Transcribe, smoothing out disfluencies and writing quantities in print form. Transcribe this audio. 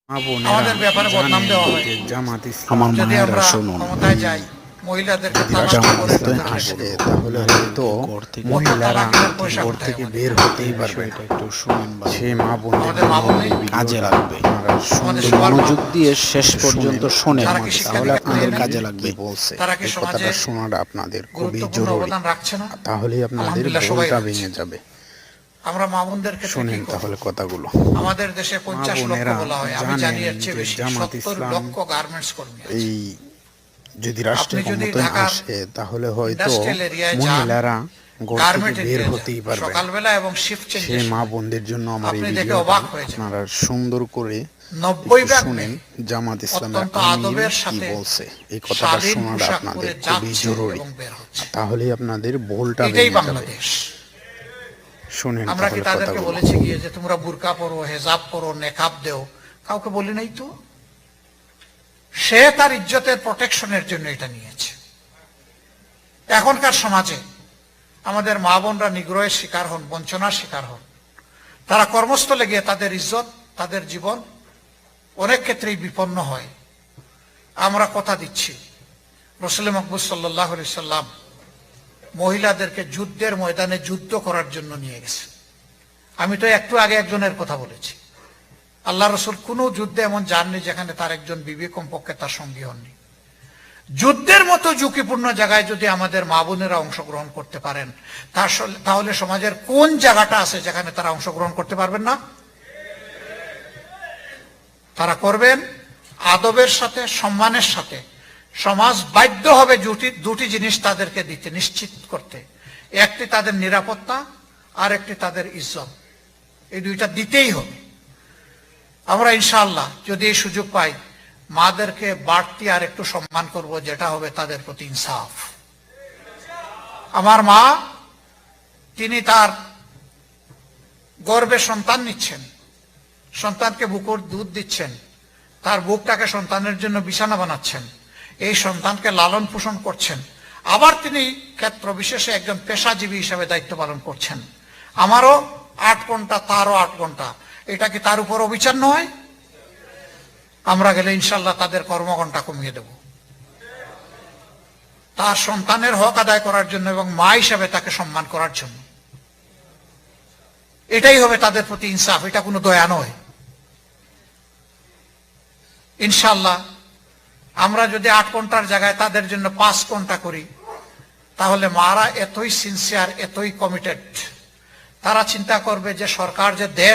আমাদের ব্যাপারে বদনাম দেওয়া হয়। আমার যদি মায়েরা আমরা শুনুন, ক্ষমতায় যাই, মহিলাদেরকে তালাক জামাত করে ইসলামে দিতে আসে বলবো। তাহলে হয়তো মহিলারা মহিলারা পয়সা ঘর কোথায় থেকে আমাদের? বের হতেই পারবে না। একটু শুনেন বা সে মা বোনদের আমাদের মা বোন নেই? কাজে লাগবে। আমাদের সুন্দর সবার মা মনোযোগ বোন দিয়ে আছে। শেষ পর্যন্ত শোনেন, তারা কি শিক্ষা তাহলে দীক্ষা আপনাদের নেয়? কাজে লাগবে। বলছে তারা কি এই সমাজে কথাটা শোনাটা আপনাদের খুবই গুরুত্বপূর্ণ জরুরি, অবদান রাখছে না? তাহলেই আপনাদের আলহামদুলিল্লাহ সবাই ভুলটা রাখছে। ভেঙে যাবে। আমরা মা বোনদের ক্ষেত্রে শোনেন কি করব? তাহলে কথাগুলো। আমাদের দেশে 50 লক্ষ বোনেরা বলা হয়, আমি জানি এর চেয়ে জানেন যে বেশি। জামাত 70 ইসলাম লক্ষ গার্মেন্টস কর্মী আছে। এই যদি রাষ্ট্রে আপনি যদি ক্ষমতায় ঢাকার আসে তাহলে হয়তো ইন্ডাস্ট্রিয়াল এরিয়ায় যান, মহিলারা ঘর থেকে গার্মেন্ট বের এরিয়ায় হতেই যান, পারবে না। সকালবেলা এবং শিফট সে চেঞ্জের মা সময় বোনদের জন্য আমার এই আপনি দেখে ভিডিওটা অবাক হয়ে যাবেন। আপনারা সুন্দর করে 90 একটু ভাগ শুনেন। মেয়ে জামাত ইসলামের অত্যন্ত আমির আদবের কি সাথে বলছে, এই কথাটা স্বাধীন শোনাটা পোশাক আপনাদের পরে খুবই যাচ্ছে জরুরি, এবং বের হচ্ছে। তাহলেই আপনাদের ভুলটা এটাই ভেঙে যাবে। বাংলাদেশ। শুনেন আমরা কি তাহলে তাদেরকে কথাগুলো। বলেছি গিয়ে যে তোমরা বুরকা পরো, হেজাব পরো, নেকাব দেও? কাউকে বলি নাই তো। সে তার ইজ্জতের প্রোটেকশনের জন্য এটা নিয়েছে। এখনকার সমাজে আমাদের মা বোনরা নিগ্রহের শিকার হন, বঞ্চনার শিকার হন। তারা কর্মস্থলে গিয়ে তাদের ইজ্জত, তাদের জীবন অনেক ক্ষেত্রেই বিপন্ন হয়। আমরা কথা দিচ্ছি, রাসূল মকবুল সাল্লাল্লাহু আলাইহি সাল্লাম মহিলাদেরকে যুদ্ধের ময়দানে যুদ্ধ করার জন্য নিয়ে গেছে। আমি তো একটু আগে একজনের কথা বলেছি, আল্লাহ রসুল কোন যুদ্ধে এমন যাননি যেখানে তার একজন বিবি কমপক্ষে তার সঙ্গী হননি। যুদ্ধের মতো ঝুঁকিপূর্ণ জায়গায় যদি আমাদের মা বোনেরা অংশগ্রহণ করতে পারেন, তাহলে সমাজের কোন জায়গাটা আছে যেখানে তারা অংশগ্রহণ করতে পারবেন না? তারা করবেন আদবের সাথে, সম্মানের সাথে। সমাজ বাধ্য হবে দুটি জিনিস তাদেরকে দিতে, নিশ্চিত করতে। একটি তাদের নিরাপত্তা, আর একটি তাদের ইজ্জত। এই দুইটা দিতেই হবে। আমরা ইনশাআল্লাহ যদি এই সুযোগ পাই, মাদেরকে বাড়তি আর একটু সম্মান করব, যেটা হবে তাদের প্রতি ইনসাফ। আমার মা, তিনি তার গর্ভে সন্তান নিচ্ছেন, সন্তানকে বুকের দুধ দিচ্ছেন, তার বুকটাকে সন্তানের জন্য বিছানা বানাচ্ছেন, এই সন্তানকে লালন পোষণ করছেন। আবার তিনি ক্ষেত্র বিশেষে একজন পেশাজীবী হিসেবে দায়িত্ব পালন করছেন। আমারও 8 ঘন্টা, তারও 8 ঘন্টা। এটা কি তার উপর অবিচার নয়? আমরা গেলে ইনশাল্লাহ তাদের কর্মঘণ্টা কমিয়ে দেব, তার সন্তানের হক আদায় করার জন্য এবং মা হিসাবে তাকে সম্মান করার জন্য। এটাই হবে তাদের প্রতি ইনসাফ, এটা কোনো দয়া নয়। ইনশাল্লাহ আমরা যদি 8 ঘন্টার জায়গায় তাদের জন্য 5 ঘন্টা করি, তাহলে মারা এতই সিনসিয়ার, এতই কমিটেড, তারা চিন্তা করবে যে সরকার যে দেশ